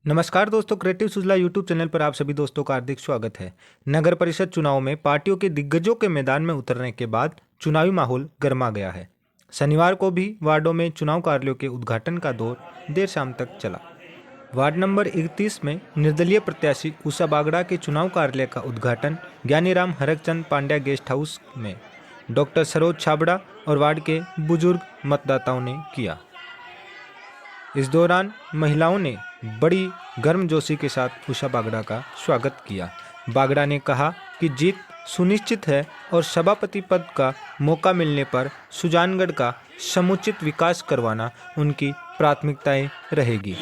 नमस्कार दोस्तों, क्रिएटिव सुजला YouTube channel पर आप सभी दोस्तों का हार्दिक स्वागत है। नगर परिषद चुनाव में पार्टियों के दिग्गजों के मैदान में उतरने के बाद चुनावी माहौल गर्मा गया है। शनिवार को भी वार्डों में चुनाव कार्यालयों के उद्घाटन का दौर देर शाम तक चला। वार्ड नंबर 31 में निर्दलीय प्रत्याशी उषा बागड़ा के चुनाव कार्यालय का उद्घाटन ज्ञानीराम हरकचंद पांड्या गेस्ट हाउस में डॉक्टर सरोज छाबड़ा और वार्ड के बुजुर्ग मतदाताओं ने किया। इस दौरान महिलाओं ने बड़ी गर्मजोशी के साथ उषा बागड़ा का स्वागत किया। बागड़ा ने कहा कि जीत सुनिश्चित है और सभापति पद का मौका मिलने पर सुजानगढ़ का समुचित विकास करवाना उनकी प्राथमिकताएं रहेगी।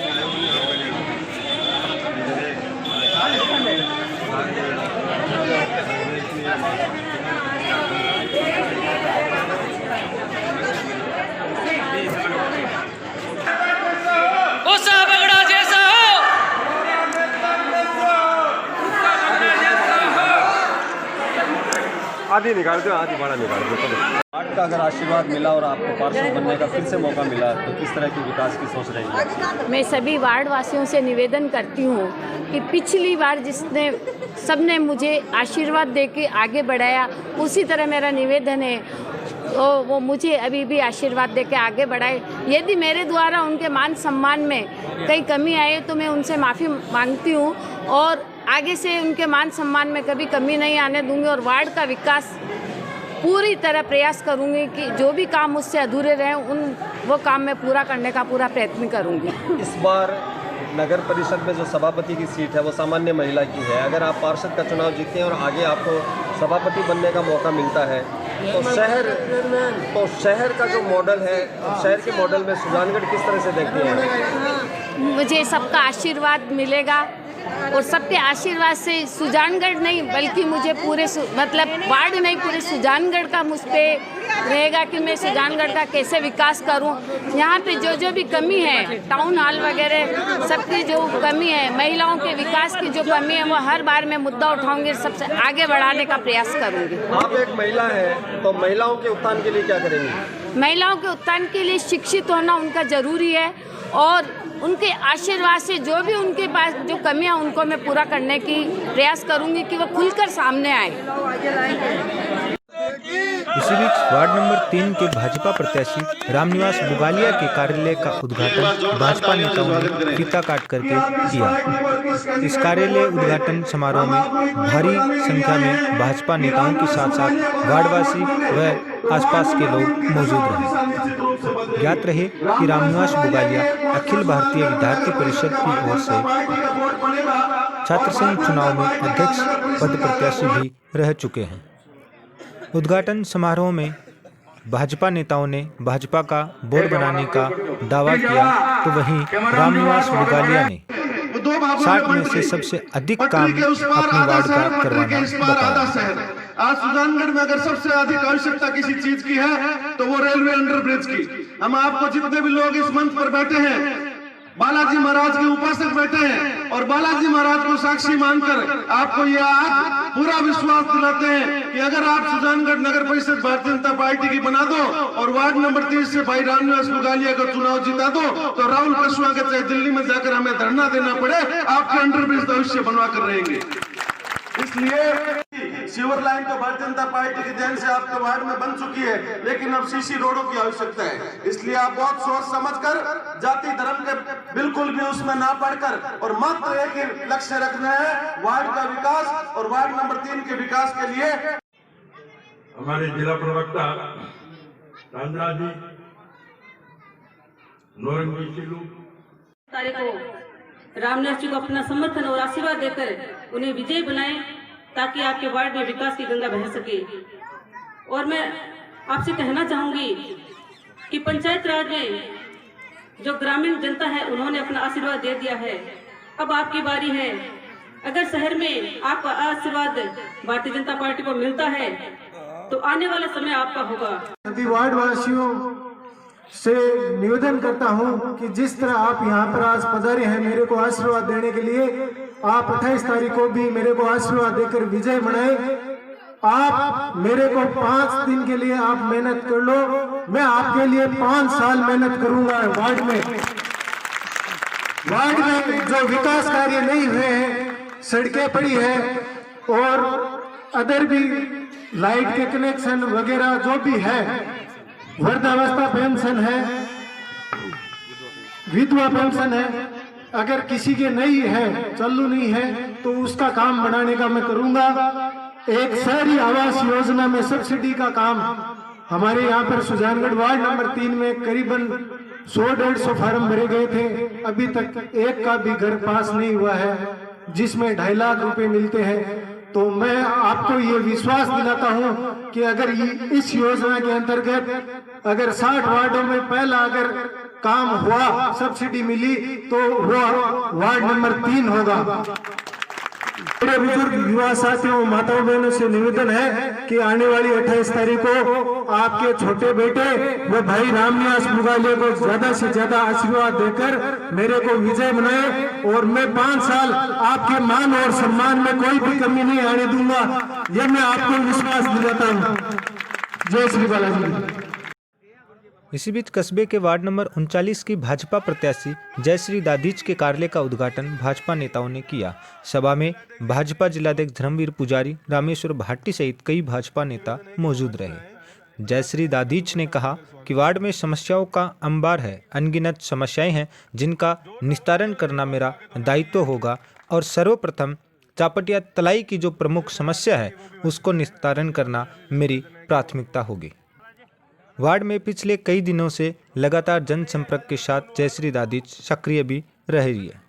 आधी निकाल दो, आधी बड़ा निकाल दो। वार्ड का अगर आशीर्वाद मिला और आपको पार्षद बनने का फिर से मौका मिला तो किस तरह की विकास की सोच रही है? मैं सभी वार्ड वासियों से निवेदन करती हूँ कि पिछली बार जिसने सबने मुझे आशीर्वाद देके आगे बढ़ाया, उसी तरह मेरा निवेदन है वो मुझे अभी भी आशीर्वाद देके आगे बढ़ाए। यदि मेरे द्वारा उनके मान सम्मान में कहीं कमी आए तो मैं उनसे माफ़ी मांगती हूँ और आगे से उनके मान सम्मान में कभी कमी नहीं आने दूंगी और वार्ड का विकास पूरी तरह प्रयास करूंगी कि जो भी काम मुझसे अधूरे रहे वो काम मैं पूरा करने का पूरा प्रयत्न करूंगी। इस बार नगर परिषद में जो सभापति की सीट है वो सामान्य महिला की है। अगर आप पार्षद का चुनाव जीतते हैं और आगे आपको सभापति बनने का मौका मिलता है तो शहर का जो मॉडल है, शहर के मॉडल में सुजानगढ़ किस तरह से देखती हैं? मुझे सबका आशीर्वाद मिलेगा और सबके आशीर्वाद से सुजानगढ़ नहीं बल्कि मुझे पूरे वार्ड नहीं पूरे सुजानगढ़ का मुझ पर रहेगा कि मैं सुजानगढ़ का कैसे विकास करूं। यहाँ पे जो भी कमी है, टाउन हॉल वगैरह सबकी जो कमी है, महिलाओं के विकास की जो कमी है, वो हर बार मैं मुद्दा उठाऊंगी, सबसे आगे बढ़ाने का प्रयास करूंगी। आप एक महिला है तो महिलाओं के उत्थान के लिए क्या करेंगी? महिलाओं के उत्थान के लिए शिक्षित होना उनका जरूरी है और उनके आशीर्वाद से जो भी उनके पास जो कमियां उनको मैं पूरा करने की प्रयास करूंगी कि वो खुलकर सामने आए। इसी बीच वार्ड नंबर 3 के भाजपा प्रत्याशी रामनिवास बुगालिया के कार्यालय का उद्घाटन भाजपा नेताओं ने फीता काट करके किया। इस कार्यालय उद्घाटन समारोह में भारी संख्या में भाजपा नेताओं के साथ साथ वार्डवासी व आसपास के लोग मौजूद रहे। ज्ञात रहे कि रामनिवास बुगालिया अखिल भारतीय विद्यार्थी परिषद की ओर से छात्र संघ चुनाव में अध्यक्ष पद प्रत्याशी भी रह चुके हैं। उद्घाटन समारोह में भाजपा नेताओं ने भाजपा का बोर्ड बनाने का दावा किया तो वहीं रामनिवास बुगालिया ने 60 में से सबसे अधिक काम अपने वार्ड का करवाना बताया। आज सुजानगढ़ में अगर सबसे अधिक आवश्यकता किसी चीज की है तो वो रेलवे अंडरब्रिज की। हम आपको जितने भी लोग इस मंच पर बैठे हैं, बालाजी महाराज के उपासक बैठे हैं और बालाजी महाराज को साक्षी मानकर आपको ये आज पूरा विश्वास दिलाते हैं कि अगर आप सुजानगढ़ नगर परिषद भारतीय जनता पार्टी की बना दो और वार्ड नंबर 30 से भाई रामनिवास बुगालिया का चुनाव जिता दो तो राहुल कशवा के चाहे दिल्ली में जाकर हमें धरना देना पड़े, आपके अंडरब्रिज भविष्य बनवा कर रहेंगे। इसलिए सीवर लाइन तो भारतीय जनता पार्टी की देन से आपके वार्ड में बन चुकी है, लेकिन अब सीसी रोडों की आवश्यकता है। इसलिए आप बहुत सोच समझकर, जाति धर्म के बिल्कुल भी उसमें ना पड़कर और मात्र एक ही लक्ष्य रखना है, वार्ड का विकास और वार्ड नंबर 3 के विकास के लिए। हमारे जिला प्रवक्ता रांझा जी, नौरंगी सिलू तारीख को रामनिवास जी को अपना समर्थन और आशीर्वाद देकर उन्हें विजयी बनाएं ताकि आपके वार्ड में विकास की गंगा बह सके। और मैं आपसे कहना चाहूंगी कि पंचायत राज में जो ग्रामीण जनता है उन्होंने अपना आशीर्वाद दे दिया है, अब आपकी बारी है। अगर शहर में आपका आशीर्वाद भारतीय जनता पार्टी को मिलता है तो आने वाला समय आपका होगा। सभी वार्ड वासियों से निवेदन करता हूं कि जिस तरह आप यहां पर आज पधारे हैं मेरे को आशीर्वाद देने के लिए, आप 28 तारीख को भी मेरे को आशीर्वाद देकर विजय बनाए। आप मेरे को 5 दिन के लिए आप मेहनत कर लो, मैं आपके लिए 5 साल मेहनत करूंगा वार्ड में। वार्ड में जो विकास कार्य नहीं हुए हैं, सड़कें पड़ी है और अदर भी लाइट के कनेक्शन वगैरह जो भी है, वृद्धावस्था पेंशन है, विधवा पेंशन है, अगर किसी के नहीं है, चालू नहीं है, तो उसका काम बनाने का मैं करूंगा। एक शहरी आवास योजना में सब्सिडी का काम हमारे यहाँ पर सुजानगढ़ वार्ड नंबर 3 में करीबन 100-150 फार्म भरे गए थे, अभी तक एक का भी घर पास नहीं हुआ है, जिसमें 2.5 लाख रुपए मिलते हैं। तो मैं आपको ये विश्वास दिलाता हूँ कि अगर इस योजना के अंतर्गत अगर 60 वार्डों में पहला अगर काम हुआ, सब्सिडी मिली, तो वो वार्ड नंबर 3 होगा। बड़े बुजुर्ग युवा साथियों, माताओं बहनों से निवेदन है कि आने वाली 28 तारीख को आपके छोटे बेटे व भाई रामनिवास मुगालिया को ज्यादा से ज्यादा आशीर्वाद देकर मेरे को विजय बनाए और मैं 5 साल आपके मान और सम्मान में कोई भी कमी नहीं आने दूंगा, यह मैं आपको विश्वास दिलाता हूँ। जय श्री बालाजी। इसी बीच कस्बे के वार्ड नंबर 39 की भाजपा प्रत्याशी जयश्री दादीच के कार्यालय का उद्घाटन भाजपा नेताओं ने किया। सभा में भाजपा जिलाध्यक्ष धर्मवीर पुजारी, रामेश्वर भाटी सहित कई भाजपा नेता मौजूद रहे। जयश्री दादीच ने कहा कि वार्ड में समस्याओं का अंबार है, अनगिनत समस्याएं हैं जिनका निस्तारण करना मेरा दायित्व होगा और सर्वप्रथम चापटिया तलाई की जो प्रमुख समस्या है उसको निस्तारण करना मेरी प्राथमिकता होगी। वार्ड में पिछले कई दिनों से लगातार जनसंपर्क के साथ जयश्री दादीच सक्रिय भी रह रही है।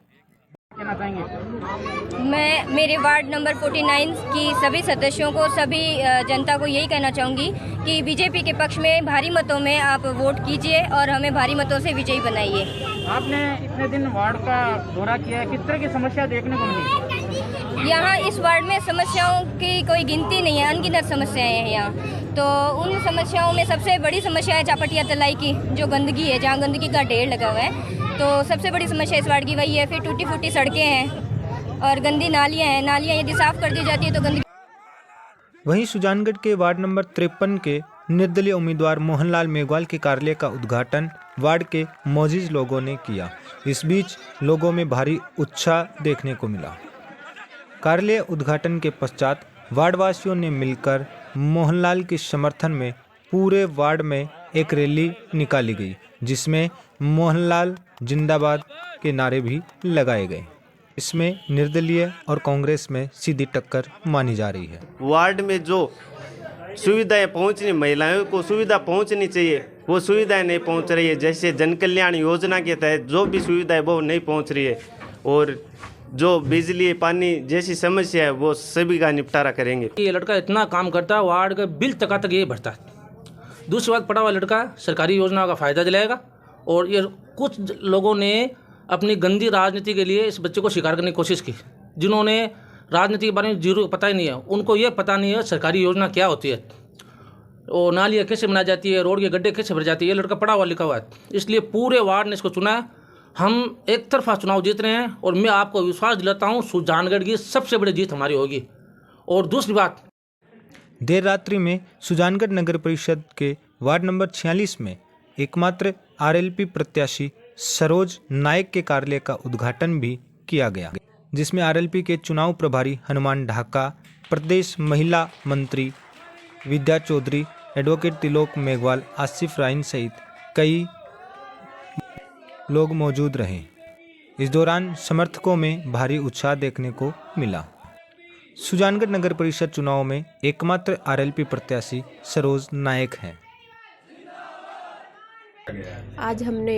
मैं मेरे वार्ड नंबर 49 की सभी सदस्यों को, सभी जनता को यही कहना चाहूँगी कि बीजेपी के पक्ष में भारी मतों में आप वोट कीजिए और हमें भारी मतों से विजयी बनाइए। आपने इतने दिन वार्ड का दौरा किया है, किस तरह की समस्या देखने को मिली? यहाँ इस वार्ड में समस्याओं की कोई गिनती नहीं है, अनगिनत समस्याएं हैं यहाँ। तो उन समस्याओं में सबसे बड़ी समस्या है चापटिया तलाई की, जो गंदगी है, जहाँ गंदगी का ढेर लगा हुआ है। तो सबसे बड़ी समस्या इस वार्ड की वही है। फिर टूटी फूटी सड़कें हैं और गंदी नालियाँ हैं, नालियाँ यदि साफ कर दी जाती है तो गंदगी। वहीं सुजानगढ़ के वार्ड नंबर 53 के निर्दलीय उम्मीदवार मोहनलाल मेघवाल के कार्यालय का उद्घाटन वार्ड के मौजूद लोगों ने किया। इस बीच लोगों में भारी उत्साह देखने को मिला। कार्यालय उद्घाटन के पश्चात वार्डवासियों ने मिलकर मोहनलाल के समर्थन में पूरे वार्ड में एक रैली निकाली गई, जिसमें मोहनलाल जिंदाबाद के नारे भी लगाए गए। इसमें निर्दलीय और कांग्रेस में सीधी टक्कर मानी जा रही है। वार्ड में जो सुविधाएं पहुंचनी, महिलाओं को सुविधा पहुंचनी चाहिए, वो सुविधाएं नहीं पहुंच रही है। जैसे जन कल्याण योजना के तहत जो भी सुविधा है वो नहीं पहुंच रही है और जो बिजली पानी जैसी समस्या है वो सभी का निपटारा करेंगे। ये लड़का इतना काम करता है, वार्ड का बिल तक ये भरता है। दूसरी बात, पढ़ा हुआ लड़का सरकारी योजना का फ़ायदा दिलाएगा और ये कुछ लोगों ने अपनी गंदी राजनीति के लिए इस बच्चे को शिकार करने की कोशिश की, जिन्होंने राजनीति के बारे में जीरो पता ही नहीं है। उनको ये पता नहीं है सरकारी योजना क्या होती है, और नालियाँ कैसे बनाई जाती है, रोड के गड्ढे कैसे भर जाती है। ये लड़का पढ़ा हुआ लिखा हुआ है, इसलिए पूरे वार्ड ने इसको चुना है। हम एक तरफा चुनाव जीत रहे हैं और मैं आपको विश्वास दिलाता हूँ सुजानगढ़ की सबसे बड़ी जीत हमारी होगी। और दूसरी बात, देर रात्रि में सुजानगढ़ नगर परिषद के वार्ड नंबर 46 में एकमात्र आरएलपी प्रत्याशी सरोज नायक के कार्यालय का उद्घाटन भी किया गया, जिसमें आरएलपी के चुनाव प्रभारी हनुमान ढाका, प्रदेश महिला मंत्री विद्या चौधरी, एडवोकेट तिलोक मेघवाल, आसिफ राइन सहित कई लोग मौजूद रहे। इस दौरान समर्थकों में भारी उत्साह देखने को मिला। सुजानगढ़ नगर परिषद चुनाव में एकमात्र आरएलपी प्रत्याशी सरोज नायक हैं। आज हमने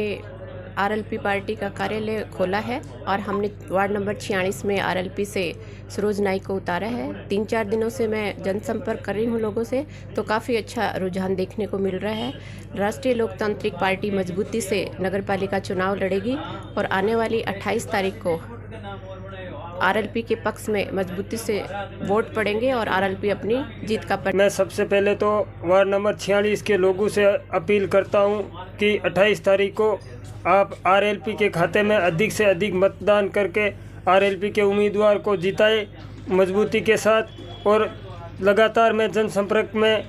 आरएलपी पार्टी का कार्यालय खोला है और हमने वार्ड नंबर 46 में आरएलपी से सरोज नाइक को उतारा है। 3-4 दिनों से मैं जनसंपर्क कर रही हूँ लोगों से, तो काफ़ी अच्छा रुझान देखने को मिल रहा है। राष्ट्रीय लोकतांत्रिक पार्टी मजबूती से नगरपालिका चुनाव लड़ेगी और आने वाली 28 तारीख को आरएलपी के पक्ष में मजबूती से वोट पड़ेंगे और आरएलपी अपनी जीत का मैं सबसे पहले तो वार्ड नंबर 46 के लोगों से अपील करता हूं कि 28 तारीख को आप आरएलपी के खाते में अधिक से अधिक मतदान करके आरएलपी के उम्मीदवार को जिताए मजबूती के साथ। और लगातार मैं जनसंपर्क में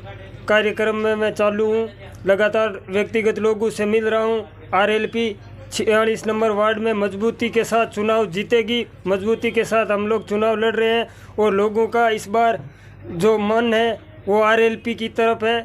कार्यक्रम में मैं चालू हूं, लगातार व्यक्तिगत लोगों से मिल रहा हूं। आरएलपी 46 नंबर वार्ड में मजबूती के साथ चुनाव जीतेगी। मजबूती के साथ हम लोग चुनाव लड़ रहे हैं और लोगों का इस बार जो मन है वो आरएलपी की तरफ है।